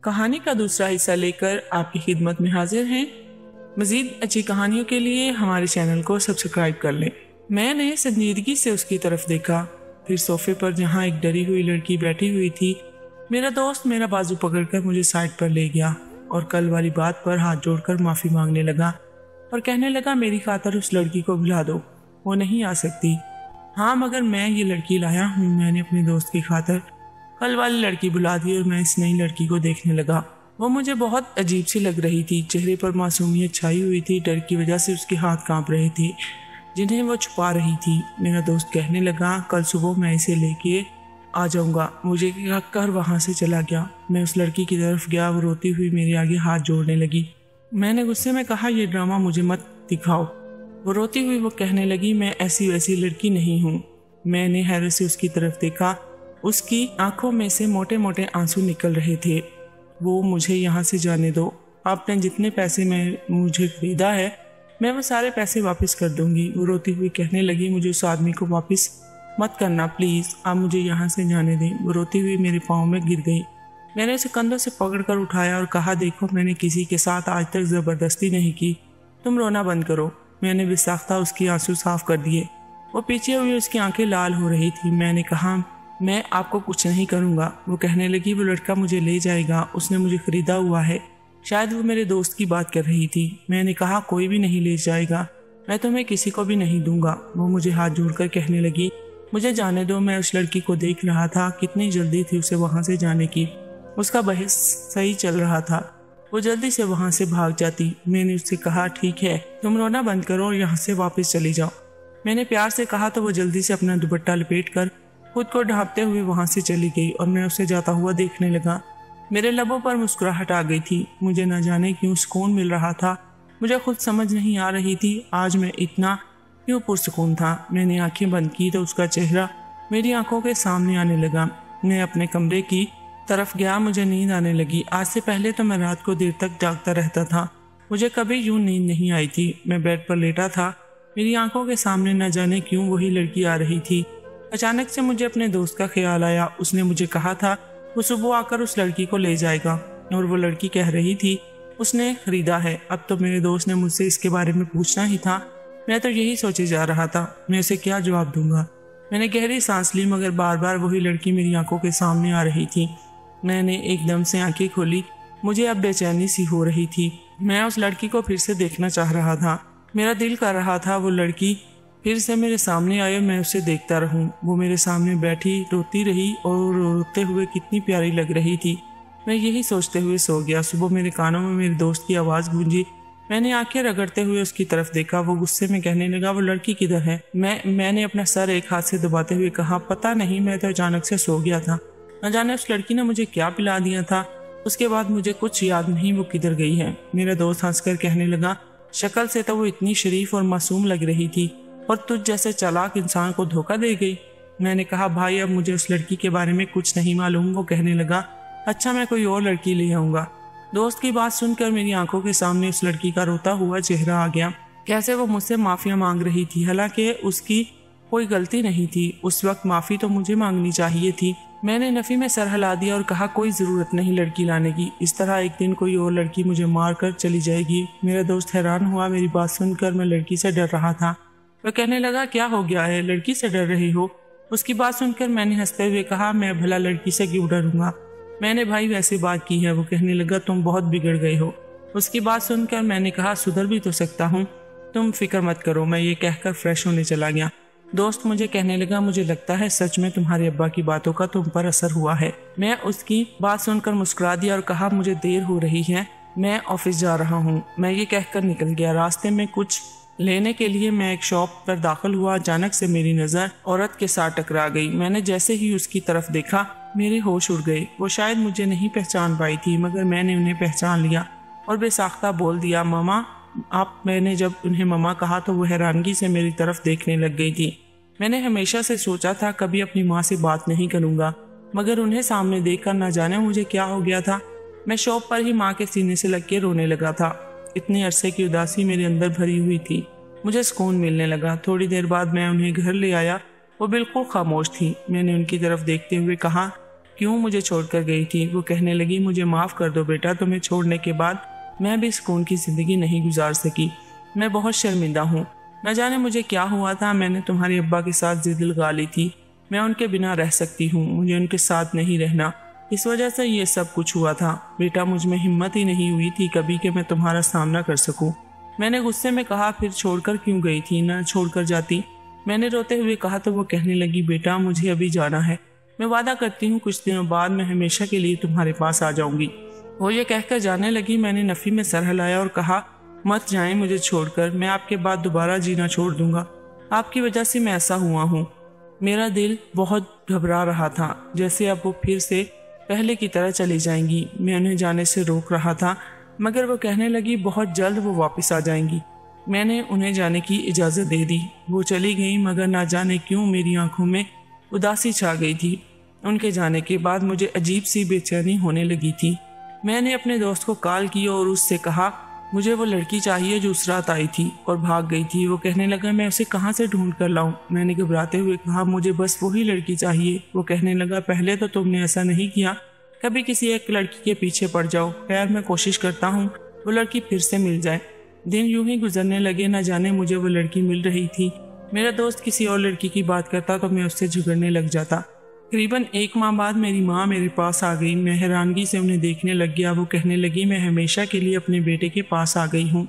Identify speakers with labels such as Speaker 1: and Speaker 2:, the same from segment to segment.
Speaker 1: कहानी का दूसरा हिस्सा लेकर आपकी खिदमत में हाजिर हैं। मजीद अच्छी कहानियों के लिए हमारे चैनल को सब्सक्राइब कर लें। मैंने संजीदगी से उसकी तरफ देखा। फिर सोफे पर जहाँ एक डरी हुई लड़की बैठी हुई थी, मेरा दोस्त मेरा बाजू पकड़कर मुझे साइड पर ले गया और कल वाली बात पर हाथ जोड़कर माफ़ी मांगने लगा और कहने लगा, मेरी खातिर उस लड़की को बुला दो, वो नहीं आ सकती। हाँ, मगर मैं ये लड़की लाया हूँ। मैंने अपने दोस्त की खातिर कल वाली लड़की बुला दी और मैं इस नई लड़की को देखने लगा। वो मुझे बहुत अजीब सी लग रही थी। चेहरे पर मासूमियत छाई हुई थी। डर की वजह से उसके हाथ कांप रहे थे जिन्हें वो छुपा रही थी। मेरा दोस्त कहने लगा, कल सुबह मैं इसे लेके आ जाऊंगा। मुझे कहकर वहाँ से चला गया। मैं उस लड़की की तरफ गया। वो रोती हुई मेरे आगे हाथ जोड़ने लगी। मैंने गुस्से में कहा, ये ड्रामा मुझे मत दिखाओ। वो रोती हुई वो कहने लगी, मैं ऐसी वैसी लड़की नहीं हूँ। मैंने हैरत से उसकी तरफ देखा। उसकी आंखों में से मोटे मोटे आंसू निकल रहे थे। वो मुझे यहाँ से जाने दो। आपने जितने पैसे में मुझे खरीदा है, मैं वो सारे पैसे वापस कर दूंगी। वो रोती हुई कहने लगी, मुझे उस आदमी को वापस मत करना प्लीज़, आप मुझे यहाँ से जाने दें। वो रोती हुई मेरे पाँव में गिर गई। मैंने उसे कंधों से पकड़कर उठाया और कहा, देखो, मैंने किसी के साथ आज तक ज़बरदस्ती नहीं की। तुम रोना बंद करो। मैंने बेसाख्ता उसकी आंसू साफ कर दिए। वो पीछे हुई, उसकी आंखें लाल हो रही थी। मैंने कहा, मैं आपको कुछ नहीं करूँगा। वो कहने लगी, वो लड़का मुझे ले जाएगा, उसने मुझे ख़रीदा हुआ है। शायद वो मेरे दोस्त की बात कर रही थी। मैंने कहा, कोई भी नहीं ले जाएगा, मैं तुम्हें किसी को भी नहीं दूंगा। वो मुझे हाथ जोड़कर कहने लगी, मुझे जाने दो। मैं उस लड़की को देख रहा था। कितनी जल्दी थी उसे वहाँ से जाने की। उसका बहस सही चल रहा था। वो जल्दी से वहाँ से भाग जाती। मैंने उससे कहा, ठीक है, तुम रोना बंद करो और यहाँ से वापस चली जाओ। मैंने प्यार से कहा तो वो जल्दी से अपना दुपट्टा लपेट कर खुद को ढांपते हुए वहाँ से चली गई और मैं उसे जाता हुआ देखने लगा। मेरे लबों पर मुस्कुराहट आ गई थी। मुझे न जाने क्यों सुकून मिल रहा था। मुझे खुद समझ नहीं आ रही थी आज मैं इतना क्यों पुरसुकून था। मैंने आंखें बंद की तो उसका चेहरा मेरी आंखों के सामने आने लगा। मैं अपने कमरे की तरफ गया। मुझे नींद आने लगी। आज से पहले तो मैं रात को देर तक जागता रहता था। मुझे कभी यूं नींद नहीं आई थी। मैं बेड पर लेटा था। मेरी आंखों के सामने न जाने क्यों वही लड़की आ रही थी। अचानक से मुझे अपने दोस्त का ख्याल आया। उसने मुझे कहा था वो सुबह आकर उस लड़की को ले जाएगा और वो लड़की कह रही थी उसने खरीदा है। अब तो मेरे दोस्त ने मुझसे इसके बारे में पूछना ही था। मैं तो यही सोचे जा रहा था मैं उसे क्या जवाब दूंगा। मैंने गहरी सांस ली मगर बार बार वही लड़की मेरी आंखों के सामने आ रही थी। मैंने एकदम से आंखें खोली। मुझे अब बेचैनी सी हो रही थी। मैं उस लड़की को फिर से देखना चाह रहा था। मेरा दिल कर रहा था वो लड़की फिर से मेरे सामने आए, मैं उसे देखता रहूं। वो मेरे सामने बैठी रोती रही और रोते हुए कितनी प्यारी लग रही थी। मैं यही सोचते हुए सो गया। सुबह मेरे कानों में मेरे दोस्त की आवाज़ गूंजी। मैंने आंखें रगड़ते हुए उसकी तरफ देखा। वो गुस्से में कहने लगा, वो लड़की किधर है? मैंने अपना सर एक हाथ से दबाते हुए कहा, पता नहीं, मैं तो अचानक से सो गया था। न जाने उस लड़की ने मुझे क्या पिला दिया था। उसके बाद मुझे कुछ याद नहीं वो किधर गई है। मेरा दोस्त हंसकर कहने लगा, शक्ल से तो वो इतनी शरीफ और मासूम लग रही थी और तुझ जैसे चालाक इंसान को धोखा दे गई। मैंने कहा, भाई अब मुझे उस लड़की के बारे में कुछ नहीं मालूम। वो कहने लगा, अच्छा, मैं कोई और लड़की ले आऊँगा। दोस्त की बात सुनकर मेरी आंखों के सामने उस लड़की का रोता हुआ चेहरा आ गया। कैसे वो मुझसे माफ़िया मांग रही थी, हालांकि उसकी कोई गलती नहीं थी। उस वक्त माफ़ी तो मुझे मांगनी चाहिए थी। मैंने नफ़ी में सर हिला दिया और कहा, कोई ज़रूरत नहीं लड़की लाने की। इस तरह एक दिन कोई और लड़की मुझे मार कर चली जाएगी। मेरा दोस्त हैरान हुआ। मेरी बात सुनकर मैं लड़की से डर रहा था। वह कहने लगा, क्या हो गया है, लड़की से डर रही हो? उसकी बात सुनकर मैंने हंसते हुए कहा, मैं भला लड़की से क्यों डरूंगा, मैंने भाई वैसे बात की है। वो कहने लगा, तुम बहुत बिगड़ गए हो। उसकी बात सुनकर मैंने कहा, सुधर भी तो सकता हूँ, तुम फिक्र मत करो। मैं ये कहकर फ्रेश होने चला गया। दोस्त मुझे कहने लगा, मुझे लगता है सच में तुम्हारे अब्बा की बातों का तुम पर असर हुआ है। मैं उसकी बात सुनकर मुस्कुरा दिया और कहा, मुझे देर हो रही है, मैं ऑफिस जा रहा हूँ। मैं ये कहकर निकल गया। रास्ते में कुछ लेने के लिए मैं एक शॉप पर दाखिल हुआ। अचानक से मेरी नज़र औरत के साथ टकरा गई। मैंने जैसे ही उसकी तरफ देखा मेरे होश उड़ गए। वो शायद मुझे नहीं पहचान पाई थी मगर मैंने उन्हें पहचान लिया और बेसाख्ता बोल दिया, मामा आप। मैंने जब उन्हें मामा कहा तो वो हैरानगी से मेरी तरफ देखने लग गई थी। मैंने हमेशा से सोचा था कभी अपनी माँ से बात नहीं करूँगा मगर उन्हें सामने देखकर न जाने मुझे क्या हो गया था। मैं शॉप पर ही माँ के सीने से लग के रोने लगा था। इतने अरसे की उदासी मेरे अंदर भरी हुई थी। मुझे सुकून मिलने लगा। थोड़ी देर बाद मैं उन्हें घर ले आया। वो बिल्कुल खामोश थी। मैंने उनकी तरफ देखते हुए कहा, क्यों मुझे छोड़कर गई थी। वो कहने लगी, मुझे माफ़ कर दो बेटा, तुम्हें छोड़ने के बाद मैं भी सुकून की ज़िंदगी नहीं गुजार सकी। मैं बहुत शर्मिंदा हूँ। न जाने मुझे क्या हुआ था, मैंने तुम्हारे अब्बा के साथ जिद लगा ली थी। मैं उनके बिना रह सकती हूँ, मुझे उनके साथ नहीं रहना, इस वजह से ये सब कुछ हुआ था। बेटा, मुझ में हिम्मत ही नहीं हुई थी कभी कि मैं तुम्हारा सामना कर सकूं। मैंने गुस्से में कहा, फिर छोड़कर क्यों गई थी, ना छोड़कर जाती। मैंने रोते हुए कहा तो वो कहने लगी, बेटा मुझे अभी जाना है, मैं वादा करती हूँ कुछ दिनों बाद मैं हमेशा के लिए तुम्हारे पास आ जाऊंगी। वो ये कहकर जाने लगी। मैंने नफ़ी में सर हिलाया और कहा, मत जाएं मुझे छोड़कर, मैं आपके बाद दोबारा जीना छोड़ दूंगा। आपकी वजह से मैं ऐसा हुआ हूँ। मेरा दिल बहुत घबरा रहा था, जैसे अब वो फिर से पहले की तरह चली जाएंगी। मैं उन्हें जाने से रोक रहा था, मगर वो कहने लगी, बहुत जल्द वो वापस आ जाएंगी। मैंने उन्हें जाने की इजाज़त दे दी। वो चली गई, मगर ना जाने क्यों मेरी आंखों में उदासी छा गई थी। उनके जाने के बाद मुझे अजीब सी बेचैनी होने लगी थी। मैंने अपने दोस्त को कॉल की और उससे कहा, मुझे वो लड़की चाहिए जो उस रात आई थी और भाग गई थी। वो कहने लगा, मैं उसे कहाँ से ढूंढ कर लाऊं। मैंने घबराते हुए कहा, मुझे बस वही लड़की चाहिए। वो कहने लगा, पहले तो तुमने ऐसा नहीं किया, कभी किसी एक लड़की के पीछे पड़ जाओ। खैर, मैं कोशिश करता हूँ वो लड़की फिर से मिल जाए। दिन यूं ही गुजरने लगे, न जाने मुझे वो लड़की मिल रही थी। मेरा दोस्त किसी और लड़की की बात करता तो मैं उससे झगड़ने लग जाता। करीबन 1 माह बाद मेरी माँ मेरे पास आ गई। मैं हैरानगी से उन्हें देखने लग गया। वो कहने लगी, मैं हमेशा के लिए अपने बेटे के पास आ गई हूँ।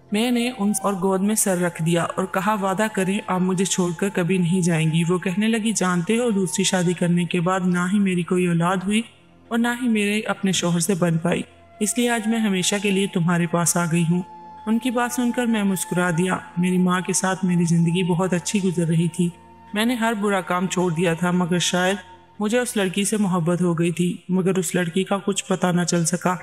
Speaker 1: मैंने उन और गोद में सर रख दिया और कहा, वादा करें आप मुझे छोड़कर कभी नहीं जाएंगी। वो कहने लगी, जानते हो दूसरी शादी करने के बाद ना ही मेरी कोई औलाद हुई और ना ही मेरे अपने शोहर से बन पाई, इसलिए आज मैं हमेशा के लिए तुम्हारे पास आ गई हूँ। उनकी बात सुनकर मैं मुस्कुरा दिया। मेरी माँ के साथ मेरी ज़िंदगी बहुत अच्छी गुजर रही थी। मैंने हर बुरा काम छोड़ दिया था, मगर शायद मुझे उस लड़की से मोहब्बत हो गई थी। मगर उस लड़की का कुछ पता न चल सका।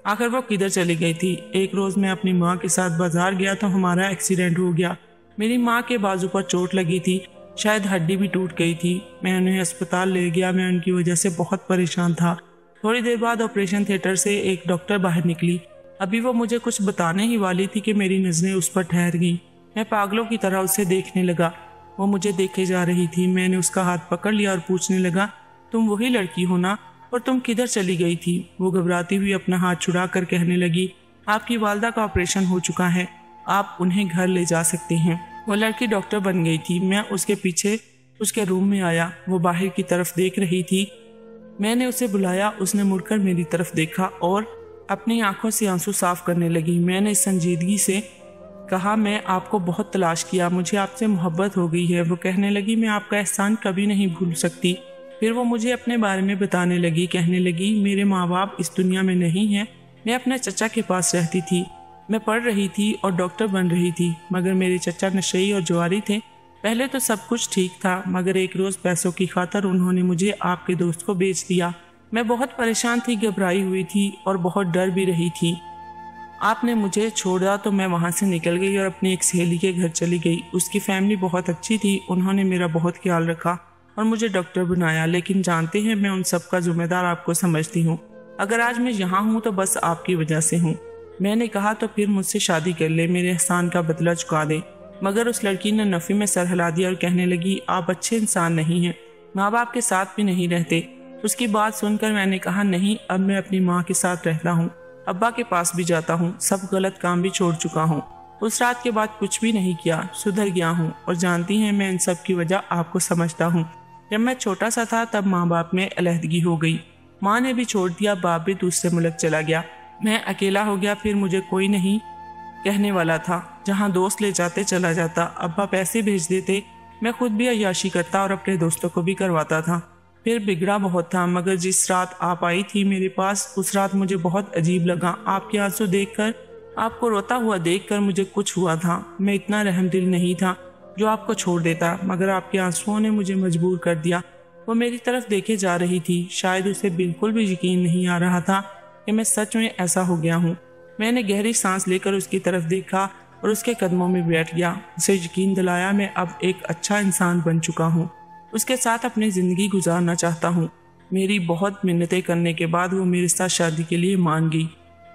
Speaker 1: आखिर वो किधर चली गई थी। एक रोज़ मैं अपनी माँ के साथ बाजार गया तो हमारा एक्सीडेंट हो गया। मेरी माँ के बाजू पर चोट लगी थी, शायद हड्डी भी टूट गई थी। मैं उन्हें अस्पताल ले गया। मैं उनकी वजह से बहुत परेशान था। थोड़ी देर बाद ऑपरेशन थिएटर से एक डॉक्टर बाहर निकली। अभी वो मुझे कुछ बताने ही वाली थी कि मेरी नज़रें उस पर ठहर गईं। मैं पागलों की तरह उसे देखने लगा। वो मुझे देखे जा रही थी। मैंने उसका हाथ पकड़ लिया और पूछने लगा, तुम वही लड़की हो ना, और तुम किधर चली गई थी। वो घबराती हुई अपना हाथ छुड़ा कर कहने लगी, आपकी वालदा का ऑपरेशन हो चुका है, आप उन्हें घर ले जा सकते हैं। वो लड़की डॉक्टर बन गई थी। मैं उसके पीछे उसके रूम में आया। वो बाहर की तरफ देख रही थी। मैंने उसे बुलाया। उसने मुड़कर मेरी तरफ देखा और अपनी आंखों से आंसू साफ करने लगी। मैंने संजीदगी से कहा, मैं आपको बहुत तलाश किया, मुझे आपसे मोहब्बत हो गई है। वो कहने लगी, मैं आपका एहसान कभी नहीं भूल सकती। फिर वो मुझे अपने बारे में बताने लगी। कहने लगी, मेरे माँ बाप इस दुनिया में नहीं हैं, मैं अपने चचा के पास रहती थी। मैं पढ़ रही थी और डॉक्टर बन रही थी, मगर मेरे चचा नशेई और जुआरी थे। पहले तो सब कुछ ठीक था, मगर एक रोज़ पैसों की खातर उन्होंने मुझे आपके दोस्त को बेच दिया। मैं बहुत परेशान थी, घबराई हुई थी और बहुत डर भी रही थी। आपने मुझे छोड़ा तो मैं वहाँ से निकल गई और अपनी एक सहेली के घर चली गई। उसकी फैमिली बहुत अच्छी थी, उन्होंने मेरा बहुत ख्याल रखा और मुझे डॉक्टर बनाया। लेकिन जानते हैं, मैं उन सब का जिम्मेदार आपको समझती हूँ। अगर आज मैं यहाँ हूँ तो बस आपकी वजह से हूँ। मैंने कहा, तो फिर मुझसे शादी कर ले, मेरे एहसान का बदला चुका दे। मगर उस लड़की ने नफ़ी में सर हिला दिया और कहने लगी, आप अच्छे इंसान नहीं हैं, माँ बाप के साथ भी नहीं रहते। उसकी बात सुनकर मैंने कहा, नहीं, अब मैं अपनी माँ के साथ रहता हूँ, अब्बा के पास भी जाता हूँ, सब गलत काम भी छोड़ चुका हूँ। उस रात के बाद कुछ भी नहीं किया, सुधर गया हूँ। और जानती हैं, मैं इन सब की वजह आपको समझता हूँ। जब मैं छोटा सा था तब माँ बाप में अलहदगी हो गई। माँ ने भी छोड़ दिया, बाप भी दूसरे मुल्क चला गया। मैं अकेला हो गया। फिर मुझे कोई नहीं कहने वाला था। जहाँ दोस्त ले जाते चला जाता। अब्बा पैसे भेज देते, मैं खुद भी अय्याशी करता और अपने दोस्तों को भी करवाता था। फिर बिगड़ा बहुत था। मगर जिस रात आप आई थी मेरे पास, उस रात मुझे बहुत अजीब लगा। आपके आंसू देखकर, आपको रोता हुआ देखकर मुझे कुछ हुआ था। मैं इतना रहमदिल नहीं था जो आपको छोड़ देता, मगर आपके आंसुओं ने मुझे मजबूर कर दिया। वो मेरी तरफ देखे जा रही थी। शायद उसे बिल्कुल भी यकीन नहीं आ रहा था कि मैं सच में ऐसा हो गया हूँ। मैंने गहरी सांस लेकर उसकी तरफ देखा और उसके कदमों में बैठ गया। उसे यकीन दिलाया, मैं अब एक अच्छा इंसान बन चुका हूँ, उसके साथ अपनी ज़िंदगी गुजारना चाहता हूँ। मेरी बहुत मिन्नतें करने के बाद वो मेरे साथ शादी के लिए मान गई।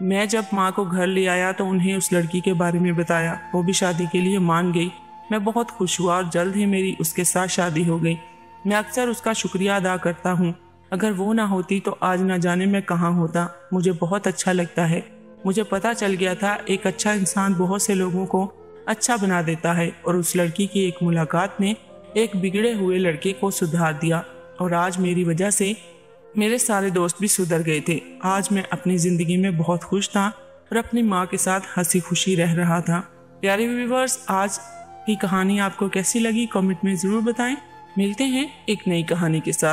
Speaker 1: मैं जब माँ को घर ले आया तो उन्हें उस लड़की के बारे में बताया। वो भी शादी के लिए मान गई। मैं बहुत खुश हुआ और जल्द ही मेरी उसके साथ शादी हो गई। मैं अक्सर उसका शुक्रिया अदा करता हूँ। अगर वो ना होती तो आज ना जाने मैं कहाँ होता। मुझे बहुत अच्छा लगता है। मुझे पता चल गया था एक अच्छा इंसान बहुत से लोगों को अच्छा बना देता है, और उस लड़की की एक मुलाकात ने एक बिगड़े हुए लड़के को सुधार दिया, और आज मेरी वजह से मेरे सारे दोस्त भी सुधर गए थे। आज मैं अपनी ज़िंदगी में बहुत खुश था और अपनी माँ के साथ हंसी खुशी रह रहा था। प्यारे व्यूअर्स, आज की कहानी आपको कैसी लगी कमेंट में ज़रूर बताएं। मिलते हैं एक नई कहानी के साथ।